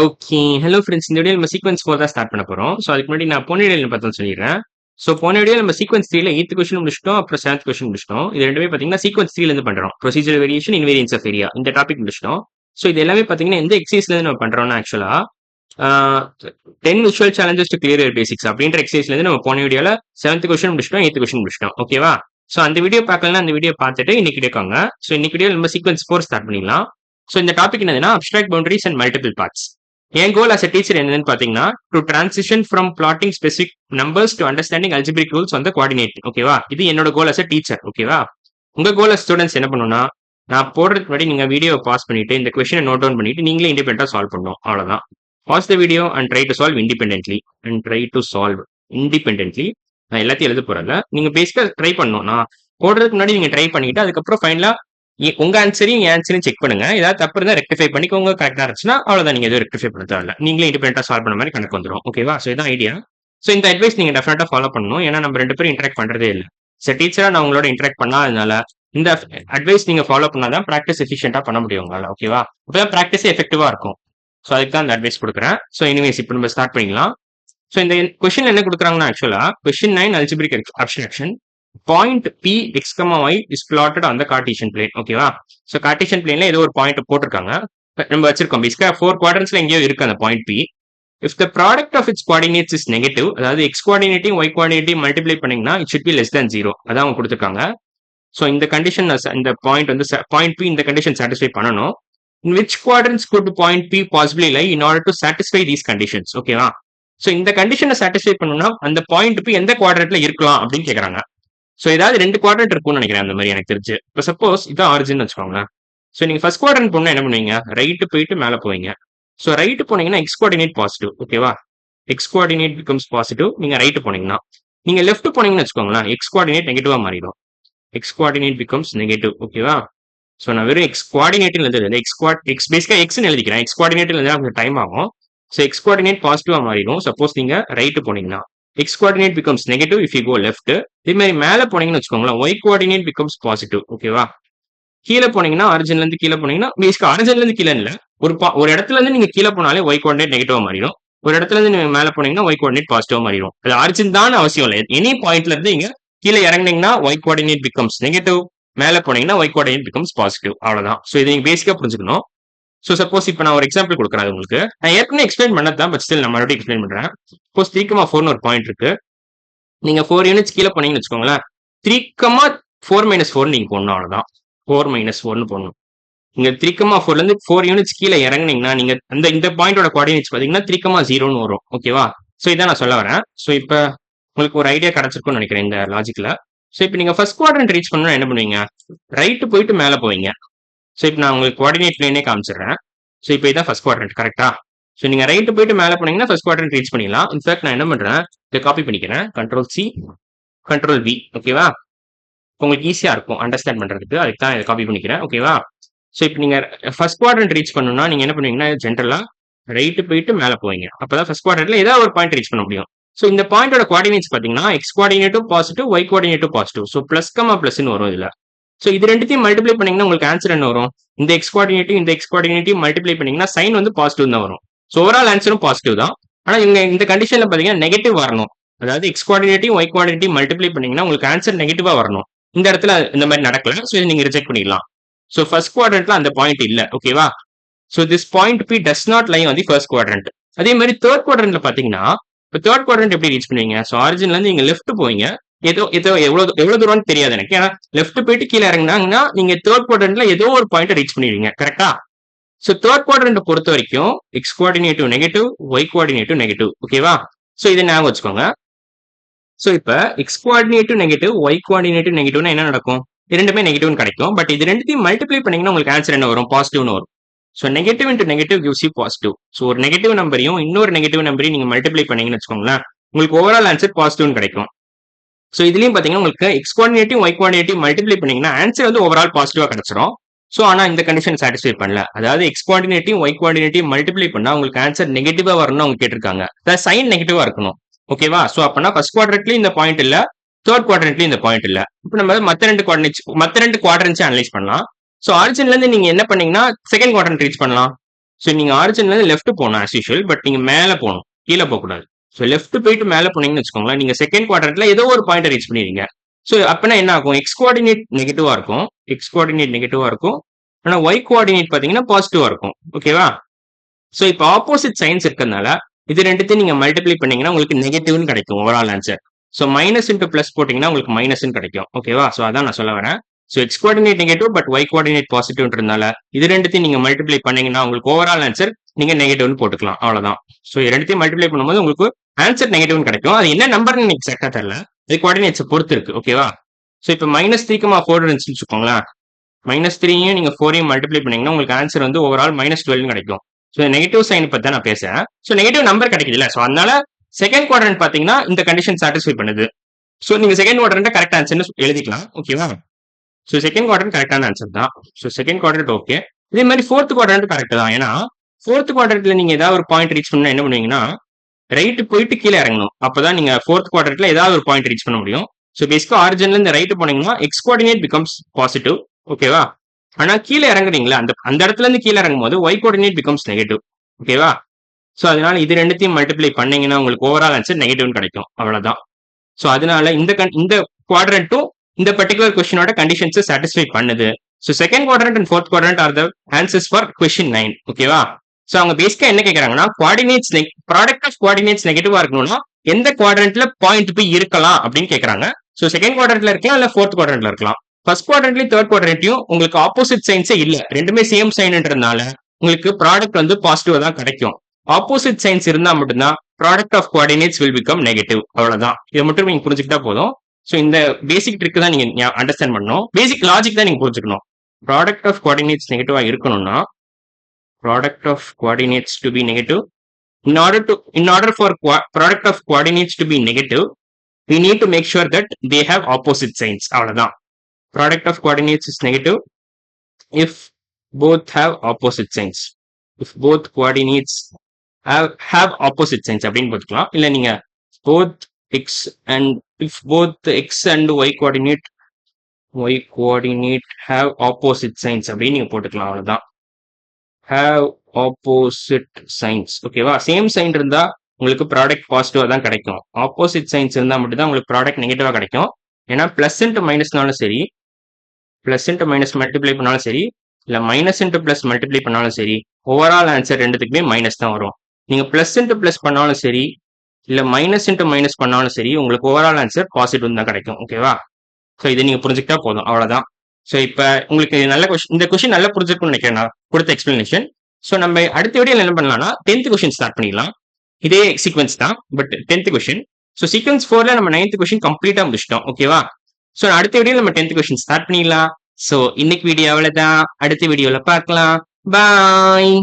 Okay. Hello friends. இந்த வீடியோல நம்ம சீக்வென்ஸ் 4 தான் ஸ்டார்ட் பண்ண போறோம். ஸோ அதுக்கு முன்னாடி நான் போன வீடியோல பார்த்தோம்னு சொல்லிடுறேன். ஸோ போன வீடியோல நம்ம சீக்வென்ஸ் 3ல 8த் கொஸ்டின் முடிச்சிட்டோம். அப்புறம் 7த் கொஸ்டின் முடிச்சிட்டோம். இது 2மே பார்த்தீங்கன்னா சீக்வென்ஸ் 3ல இருந்து பண்றோம். Procedure variation, invariance of area இந்த டாபிக் முடிச்சிட்டோம். ஸோ இது எல்லாமே பார்த்தீங்கன்னா எந்த எக்ஸசைஸ்ல இருந்து நம்ம பண்றோம்னா ஆக்சுவலா 10 visual challenges to clear your basics அப்படின்ற எக்ஸசைஸ்ல இருந்து நம்ம போன வீடியோல 7த் கொஸ்டின் முடிச்சிட்டோம், 8த் கொஸ்டின் முடிச்சிட்டோம். ஓகேவா? ஸோ அந்த வீடியோ பார்க்கலன்னா அந்த வீடியோ பார்த்துட்டு இன்னைக்கு கேட்காங்க. ஸோ இன்னைக்கு வீடியோ நம்ம சீக்வென்ஸ் 4 ஸ்டார்ட் பண்ணிடலாம். ஸோ இந்த டாபிக் என்னதுன்னா abstract boundaries and multiple parts. என் கோல் அஸ் அ டீச்சர் என்னன்னு பாத்தீங்கன்னா to transition from plotting specific numbers to understanding algebraic rules வந்து கோஆர்டினேட். ஓகேவா? இது என்னோட கோல் அஸ் அ டீச்சர். ஓகேவா? உங்க கோல் ஸ்டூடெண்ட்ஸ் என்ன பண்ணணும்னா நான் போடுறதுக்கு முன்னாடி நீங்க வீடியோ பாஸ் பண்ணிட்டு இந்த கொஸ்டினை நோட் டவுன் பண்ணிட்டு நீங்களே இண்டிபெண்டா சால்வ் பண்ணணும். அவ்வளவுதான். Pause the video and try to solve independently நான் எல்லாத்தையும் எழுத போறேன்ல, நீங்க பேசிக்கா ட்ரை பண்ணணும். நான் போடுறதுக்கு முன்னாடி நீங்க ட்ரை பண்ணிட்டு அதுக்கப்புறம் ஃபைனலா உங்க ஆன்சரையும் என் ஆன்சரையும் செக் பண்ணுங்க. ஏதாவது தப்பு இருந்தா ரெக்டிஃபை பண்ணிக்கோங்க. கரெக்டா இருந்துச்சுன்னா அவ்வளவுதான். நீங்க எதுவும் ரெக்டிஃபை பண்ண தேவையில்ல. நீங்களே இண்டிபெண்டா சால்வ் பண்ண மாதிரி கணக்கு வந்துடும். ஓகேவா? ஸோ இதான் ஐடியா. ஸோ இந்த அட்வைஸ் நீங்க டெஃபினட்டா ஃபாலோ பண்ணணும். ஏன்னா நம்ம 2 பேரும் இன்டராக்ட் பண்றதே இல்லை. சரி, டீச்சரா நான் உங்களோட இன்டராக்ட் பண்ணாதனால இந்த அட்வைஸ் நீங்க ஃபாலோ பண்ணாதான் ப்ராக்டிஸ் எஃபிஷியன்டா பண்ண முடியும் உங்களால. ஓகேவா? அப்பதான் ப்ராக்டிஸே எஃபெக்டிவா இருக்கும். ஸோ அதுக்கு தான் இந்த அட்வைஸ் கொடுக்குறேன். ஸோ எனிவேஸ் இப்போ நம்ம ஸ்டார்ட் பண்ணிக்கலாம். ஸோ இந்த கொஸ்டின் என்ன கொடுக்குறாங்கன்னா ஆக்சுவலா question 9 algebraic abstraction. Point P X Y is plotted on the Cartesian plane. ஓகேவா? ஸோ கார்டீசியன் பிளேன்ல ஏதோ ஒரு பாயிண்ட் போட்டிருக்காங்க. நம்ம வச்சிருக்கோம். பேசிக்கா 4 குவாட்ரன்ஸ்ல எங்கேயோ இருக்கு அந்த point P. If the product of its coordinates is negative, அதாவது எக்ஸ் கோஆர்டினேட்டையும் ஒய் கோஆர்டினேட்டையும் மல்டிப்ளை பண்ணீங்கன்னா it should be less than 0. அதான் அவங்க கொடுத்துருக்காங்க. ஸோ இந்த கண்டிஷன் இந்த பாயிண்ட் வந்து பாயிண்ட் பி இந்த கண்டிஷன் சாட்டிஸ்ஃபை பண்ணணும். In which quadrants could point P possibly lie in order to satisfy these conditions. ஓகேவா? ஸோ இந்த கண்டிஷனை சாட்டிஸ்ஃபை பண்ணணும்னா அந்த பாயிண்ட் பி எந்த குவாட்ரண்ட்ல இருக்கலாம் அப்படின்னு கேட்கறாங்க. ஸோ ஏதாவது 2 குவாட்ரண்ட் இருக்கும்னு நினைக்கிறேன் அந்த மாதிரி எனக்கு தெரிஞ்சு. இப்போ சப்போஸ் இதான் ஆரிஜின் வச்சுக்கோங்களேன். ஸோ நீங்க ஃபர்ஸ்ட் குவாட்ரண்ட் போனா என்ன பண்ணுவீங்க? ரைட்டு போயிட்டு மேலே போவீங்க. ஸோ ரைட்டு போனீங்கன்னா எக்ஸ் கோஆர்டினேட் பாசிட்டிவ். ஓகேவா? X coordinate becomes positive. நீங்க ரைட்டு போனீங்கன்னா நீங்க லெஃப்ட் போனீங்கன்னு வச்சுக்கோங்களேன், எக்ஸ் கோஆர்டினேட் நெகட்டிவா மாறிடும். X coordinate becomes negative. ஓகேவா? ஸோ நான் வெறும் எக்ஸ் கோஆர்டினேட்ல இருந்து எக்ஸ் பேசிக்கா எக்ஸ்னு எழுதிக்கிறேன். எக்ஸ் கோஆர்டினேட்ல இருந்தா கொஞ்சம் டைம் ஆகும். ஸோ எக்ஸ் கோஆர்டினேட் பாசிட்டிவா மாறிடும் சப்போஸ் நீங்க ரைட்டு போனீங்கன்னா. X coordinate becomes negative if you go left. இதே மாதிரி மேலே போனீங்கன்னு வச்சுக்கோங்களேன், ஒய் கோஆர்டினேட் பிகம்ஸ் பாசிட்டிவ். ஓகேவா? கீழே போனீங்கன்னா ஆரிஜின்ல இருந்து கீழே போனீங்கன்னா பேசிக்கா ஆரிஜின்ல இருந்து கீழே இல்ல, ஒரு இடத்துல இருந்து நீங்க கீழே போனாலே ஒய் கோஆர்டினேட் நெகட்டிவா மாறிடும். ஒரு இடத்துல இருந்து நீங்க மேலே போனீங்கன்னா ஒய் கோஆர்டினேட் பாசிட்டிவா மாறிடும். அது ஆரிஜின் தான் அவசியம் இல்லை. எனி பாயிண்ட்ல இருந்து நீங்க கீழே இறங்குனீங்கன்னா ஒய் கோஆர்டினேட் பிகம்ஸ் நெகட்டிவ், மேலே போனீங்கன்னா ஒய் கோஆர்டினேட் பிகம்ஸ் பாசிட்டிவ். அவ்வளவுதான். ஸோ இதை நீங்க பேசிக்கா புரிஞ்சுக்கணும். ஸோ சப்போஸ் இப்போ நான் ஒரு எக்ஸாம்பிள் கொடுக்குறேன் உங்களுக்கு. நான் ஏற்கனவே எக்ஸ்பிளைன் பண்ணதான், பட் ஸ்டில் நான் மறுபடியும் எக்ஸ்பிளைன் பண்றேன். சப்போஸ் 3,4 ஒரு பாயிண்ட் இருக்கு. நீங்க 4 யூனிட்ஸ் கீழே போனீங்கன்னு வச்சுக்கோங்களேன், 3,4 - 4 நீங்க போடணும். அவ்வளவுதான். 4 - 4 போடணும். நீங்க 3,4 இருந்து 4 யூனிட்ஸ் கீழே இறங்குனீங்கன்னா நீங்க இந்த பாயிண்டோட கோஆர்டினேட்ஸ் பாத்தீங்கன்னா 3,0 வரும். ஓகேவா? ஸோ இதான் நான் சொல்ல வரேன். ஸோ இப்போ உங்களுக்கு ஒரு ஐடியா கிடைச்சிருக்கும்னு நினைக்கிறேன் இந்த லாஜிக்ல. ஸோ இப்போ நீங்க ஃபர்ஸ்ட் குவாட்ரண்ட் ரீச் பண்ணணும்னா என்ன பண்ணுவீங்க? ரைட்டு போயிட்டு மேலே போவீங்க. ஸோ இப்போ நான் உங்களுக்கு கோஆர்டினேட் பிளேனே காமிச்சிடுறேன். ஸோ இப்போ இதான் ஃபர்ஸ்ட் குவாட்ரண்ட். கரெக்டா? ஸோ நீங்க ரைட்டு போயிட்டு மேலே போனீங்கன்னா ஃபர்ஸ்ட் குவாட்ரண்ட் ரீச் பண்ணிடலாம். இன்ஃபேக்ட் நான் என்ன பண்றேன், இதை காப்பி பண்ணிக்கிறேன். Ctrl+C Ctrl+V. ஓகேவா? உங்களுக்கு ஈஸியா இருக்கும் அண்டர்ஸ்டாண்ட் பண்றதுக்கு. அதுக்கு தான் இதை காப்பி பண்ணிக்கிறேன். ஓகேவா? ஸோ இப்போ நீங்க ஃபர்ஸ்ட் குவாட்ரண்ட் ரீச் பண்ணணும்னா நீங்க என்ன பண்ணுவீங்கன்னா ஜென்ரலா ரைட்டு போயிட்டு மேலே போவீங்க. அப்பதான் ஃபர்ஸ்ட் குவாட்ரண்ட்ல ஏதாவது ஒரு பாயிண்ட் ரீச் பண்ண முடியும். ஸோ இந்த பாயிண்டோட கோஆர்டினேட்ஸ் பாத்தீங்கன்னா எக்ஸ் கோஆர்டினேட்டும் பாசிட்டிவ், ஒய் கோஆர்டினேட்டும் பாசிட்டிவ். ஸோ பிளஸ் கமா பிளஸ்ன்னு வரும் இதுல. ஸோ இது ரெண்டுத்தையும் மல்டிப்ளை பண்ணீங்கன்னா உங்களுக்கு ஆன்சர் என்ன வரும்? இந்த எக்ஸ் கோஆர்டினேட்டையும் இந்த எக்ஸ் கோஆர்டினேட்டையும் மல்டிப்ளை பண்ணீங்கன்னா சைன் வந்து பாசிட்டிவ் தான் வரும். ஸோ ஓவரால் ஆன்சரும் பாசிட்டிவ் தான். ஆனா இங்க இந்த கண்டிஷன்ல பாத்தீங்கன்னா நெகட்டிவ் வரணும். அதாவது எக்ஸ் கோஆர்டினேட்டையும் ஒய் கோஆர்டினேட்டையும் மல்டிப்ளை பண்ணீங்கன்னா உங்களுக்கு ஆன்சர் நெகட்டிவா வரணும். இந்த இடத்துல இந்த மாதிரி நடக்கல. ஸோ இதை நீங்க ரிஜெக்ட் பண்ணிடலாம். ஸோ ஃபர்ஸ்ட் குவாட்ரண்ட்ல அந்த பாயிண்ட் இல்ல. ஓகேவா? So this point P does not lie on the first quadrant. அதே மாதிரி தேர்ட் குவாட்ரண்ட்ல பாத்தீங்கன்னா இப்போ தேர்ட் குவாட்ரண்ட் எப்படி ரீச் பண்ணுவீங்க? ஸோ ஆரிஜின்ல இருந்து நீங்க லெஃப்ட் போவீங்க. எவ்வளவு தூரம்னு தெரியாது எனக்கு. ஏன்னா லெஃப்ட் போயிட்டு கீழே இறங்கினாங்கன்னா நீங்க தேர்ட் குவாட்ரண்ட்ல ஏதோ ஒரு பாயிண்ட் ரீச் பண்ணிடுவீங்க. கரெக்டா? ஸோ தேர்ட் குவாட்ரண்ட் பொறுத்த வரைக்கும் எக்ஸ் கோஆர்டினேட்டிவ் நெகட்டிவ், ஒய் கோஆர்டினேட்டிவ் நெகட்டிவ். ஓகேவா? ஸோ இதை ஞாபகம் வச்சுக்கோங்க. ஸோ இப்போ எக்ஸ் கோஆர்டினேட்டிவ் நெகட்டிவ், ஒய் கோஆர்டினேட்டிவ் நெகட்டிவ்னா என்ன நடக்கும்? இரண்டுமே நெகட்டிவ்னு கிடைக்கும். பட் இது ரெண்டுத்தையும் மல்டிப்ளை பண்ணீங்கன்னா உங்களுக்கு ஆன்சர் என்ன வரும்? பாசிட்டிவ்னு வரும். So negative into negative gives you positive. So ஒரு நெகட்டிவ் நம்பரையும் இன்னொரு நெகட்டிவ் நம்பரையும் நீங்க மல்டிப்ளை பண்ணீங்கன்னு வச்சுக்கோங்களேன், உங்களுக்கு ஓவரால் ஆன்சர் பாசிட்டிவ்னு கிடைக்கும். ஸோ இதுலயும் பாத்தீங்கன்னா உங்களுக்கு எக்ஸ் கோஆர்டினேட்டிவ், ஒய் கோஆர்டினேட்டிவ் மல்டிப்ளை பண்ணீங்கன்னா ஆன்சர் வந்து ஓவரால் பாசிட்டிவா கிடைச்சிரும். ஸோ ஆனா இந்த கண்டிஷன் சாட்டிஸ்ஃபை பண்ணல. அதாவது எக்ஸ் கோஆர்டினேட்டிவ், ஒய் கோஆர்டினேட்டிவ் மல்டிப்ளை பண்ணா உங்களுக்கு ஆன்சர் நெகட்டிவா வரணும்னு அவங்க கேட்டிருக்காங்க. அதாவது சைன் நெகட்டிவா இருக்கணும். ஓகேவா? ஸோ அப்பனா ஃபர்ஸ்ட் குவாட்ரண்ட்லயும் இந்த பாயிண்ட் இல்ல, தேர்ட் குவாட்ரண்ட்லயும் இந்த பாயிண்ட் இல்ல. இப்போ நம்ம மத்த ரெண்டு குவாட்ரண்ட்ஸ் அனலைஸ் பண்ணலாம். ஸோ ஆரிஜின்ல இருந்து நீங்க என்ன பண்ணீங்கன்னா செகண்ட் குவாட்ரண்ட் ரீச் பண்ணலாம். ஸோ நீங்க ஆரிஜின்ல இருந்து லெஃப்ட் போகணும் ஆஸ் யூஷுவல். பட் நீங்க மேல போகணும், கீழே போகக்கூடாது. ஸோ லெஃப்ட் போயிட்டு மேல போனீங்கன்னு வச்சுக்கோங்களேன், நீங்க செகண்ட் குவாட்ரண்ட்ல ஏதோ ஒரு பாயிண்ட் ரீச் பண்ணிடுவீங்க. ஸோ அப்பனா என்ன ஆகும், எக்ஸ் கோஆர்டினேட் நெகட்டிவா இருக்கும், எக்ஸ் கோஆர்டினேட் நெகட்டிவா இருக்கும். ஆனா ஒய் கோஆர்டினேட் பாத்தீங்கன்னா பாசிட்டிவா இருக்கும். ஓகேவா? ஸோ இப்போ ஆப்போசிட் சைன்ஸ் இருக்கிறதுனால இது ரெண்டுத்தையும் நீங்க மல்டிப்ளை பண்ணீங்கன்னா உங்களுக்கு நெகட்டிவ்னு கிடைக்கும் overall answer. So minus into plus போட்டீங்கன்னா உங்களுக்கு மைனஸ்ன்னு கிடைக்கும். ஓகேவா? ஸோ அதான் நான் சொல்ல வரேன். So X coordinate negative but Y coordinate பாசிட்டிவ்ன்றதுனால இது ரெண்டுத்தையும் நீங்க மல்டிப்ளை பண்ணீங்கன்னா உங்களுக்கு ஓவரால் ஆன்சர் நீங்க நெகட்டிவ்னு போட்டுக்கலாம். அவ்வளவுதான். ஸோ ரெண்டுத்தையும் மல்டிப்ளை பண்ணும்போது உங்களுக்கு ஆன்சர் நெகட்டிவ்னு கிடைக்கும். அது என்ன நம்பர்னு எனக்கு எக்ஸாக்டா தெரியல, அது கோஆர்டினேட்ஸ் பொறுத்து இருக்கு. ஓகேவா? ஸோ இப்போ -3,4 இருந்துச்சுன்னு வச்சுக்கோங்களேன், -3யும் நீங்க 4யும் மல்டிப்ளை பண்ணீங்கன்னா உங்களுக்கு ஆன்சர் வந்து ஓவரால் -12 கிடைக்கும். ஸோ நெகட்டிவ் சைன் பத்தி தான் நான் பேசுறேன். ஸோ நெகட்டிவ் நம்பர் கிடைக்குது இல்ல, ஸோ அதனால செகண்ட் குவாட்ரண்ட் பாத்தீங்கன்னா இந்த கண்டிஷன் சாட்டிஸ்ஃபை பண்ணுது. ஸோ நீங்க செகண்ட் குவாட்ரண்ட் கரெக்ட் ஆன்சர்னு எழுதிக்கலாம். ஓகேவா? ஸோ செகண்ட் குவாட்ரண்ட் கரெக்டான ஆன்சர் தான். So second quadrant okay. இதே மாதிரி ஃபோர்த் குவாட்ரண்ட் கரெக்ட் தான். ஏன்னா ஃபோர்த் குவாட்ரண்ட்ல நீங்க ஏதாவது ஒரு பாயிண்ட் ரீச் பண்ணா என்ன பண்ணுவீங்கன்னா ரைட் போயிட்டு கீழே இறங்கணும். அப்பதான் நீங்க ஃபோர்த் குவாட்ரண்ட்ல ஏதாவது ஒரு பாயிண்ட் ரீச் பண்ண முடியும். ஸோ பேசிக்கா ஆரிஜின்ல இந்த ரைட் போனீங்கன்னா எக்ஸ் கோஆர்டினேட் பிகம்ஸ் பாசிட்டிவ். ஓகேவா? ஆனா கீழே இறங்குறீங்களா, அந்த அந்த இடத்துல இருந்து கீழே இறங்கும் போது ஒய் கோஆர்டினேட் பிகம்ஸ் நெகட்டிவ். ஓகேவா? ஸோ அதனால இது ரெண்டுத்தையும் மல்டிப்ளை பண்ணீங்கன்னா உங்களுக்கு ஓவரால் ஆன்சர் நெகட்டிவ்னு கிடைக்கும். அவ்வளவுதான். ஸோ அதனால இந்த குவாட்ரண்ட்டும் இந்த பர்டிகுலர் கொஸ்டினோட கண்டிஷன்ஸ் சாட்டிஸ்ஃபை பண்ணுது. So second quadrant and fourth quadrant R the answers for question 9. ஓகேவா? ஸோ அவங்க பேசிக்கா என்ன கேட்கறாங்கன்னா குவார்டினேட்ஸ் ப்ராடக்ட் ஆஃப் குவார்டினேட்ஸ் நெகட்டிவா இருக்கணும்னா எந்த குவாட்ரண்ட்ல பாயிண்ட் போய் இருக்கலாம் அப்படின்னு கேட்கறாங்க. ஸோ செகண்ட் குவாட்ரண்ட்ல இருக்கலாம் இல்ல ஃபோர்த் குவாட்ரண்ட்ல இருக்கலாம். ஃபர்ஸ்ட் குவாட்ரண்ட்லயும் தேர்ட் குவாட்ரண்ட்லயும் உங்களுக்கு ஆப்போசிட் சைன்ஸே இல்ல, ரெண்டுமே சேம் சைன்ன்றதுனால உங்களுக்கு ப்ராடக்ட் வந்து பாசிட்டிவா தான் கிடைக்கும். ஆப்போசிட் சைன்ஸ் இருந்தா மட்டும்தான் product of coordinates will become negative. அவ்வளவுதான். இதை மட்டும் நீங்க புரிஞ்சுக்கிட்டா போதும். ஸோ இந்த பேசிக் ட்ரிக் தான் நீங்க அண்டர்ஸ்டாண்ட் பண்ணணும், பேசிக் லாஜிக் தான் நீங்க புரிஞ்சுக்கணும். ப்ராடக்ட் ஆஃப் கோஆர்டினேட்ஸ் நெகட்டிவா இருக்கணும்னா product of coordinates to be negative, in order for product of coordinates to be negative we need to make sure that they have opposite signs. அவ்வளவுதான். product of coordinates is negative if both have opposite signs. if both coordinates have opposite signs அப்படின்னு போட்டுக்கலாம். இல்ல நீங்க both x and if both x and y coordinate have opposite signs அப்படின்னு நீங்க போட்டுக்கலாம். அவ்வளவுதான். have opposite signs. ஓகேவா? Same sign இருந்தா உங்களுக்கு ப்ராடக்ட் பாசிட்டிவா தான் கிடைக்கும். ஆப்போசிட் சைன்ஸ் இருந்தா மட்டும் தான் உங்களுக்கு ப்ராடக்ட் நெகட்டிவா கிடைக்கும். ஏன்னா பிளஸ் இன்ட்டு மைனஸ்னாலும் சரி, பிளஸ் இன்ட்டு மைனஸ் மல்டிப்ளை பண்ணாலும் சரி, இல்ல மைனஸ் இன்ட்டு பிளஸ் மல்டிப்ளை பண்ணாலும் சரி, ஓவரால் ஆன்சர் ரெண்டுத்துக்குமே மைனஸ் தான் வரும். நீங்க பிளஸ் இன்ட்டு பிளஸ் பண்ணாலும் சரி, இல்ல மைனஸ் இன்ட்டு மைனஸ் பண்ணாலும் சரி, உங்களுக்கு ஓவரால் ஆன்சர் பாசிட்டிவ் தான் கிடைக்கும். ஓகேவா? ஸோ இதை நீங்க புரிஞ்சுக்கிட்டா போதும். அவ்வளவுதான். ஸோ இப்போ உங்களுக்கு நல்ல கொஸ்டின், இந்த கொஸ்டின் நல்லா புரிஞ்சிருக்கும்னு நினைக்கிறேன் நான் கொடுத்த எக்ஸ்பிளனேஷன். ஸோ நம்ம அடுத்த வீடியோல என்ன பண்ணலாம்னா 10th கொஸ்டின் ஸ்டார்ட் பண்ணிடலாம். இதே சீக்வன்ஸ் தான், but 10th question. So sequence 4ல நம்ம 9th கொஸ்டின் கம்ப்ளீட்டா முடிச்சிட்டோம். ஓகேவா? ஸோ அடுத்த வீடியோல நம்ம 10th கொஸ்டின் ஸ்டார்ட் பண்ணிடலாம். ஸோ இன்னைக்கு வீடியோ அவ்வளவுதான். அடுத்த வீடியோல பார்க்கலாம். பாய்.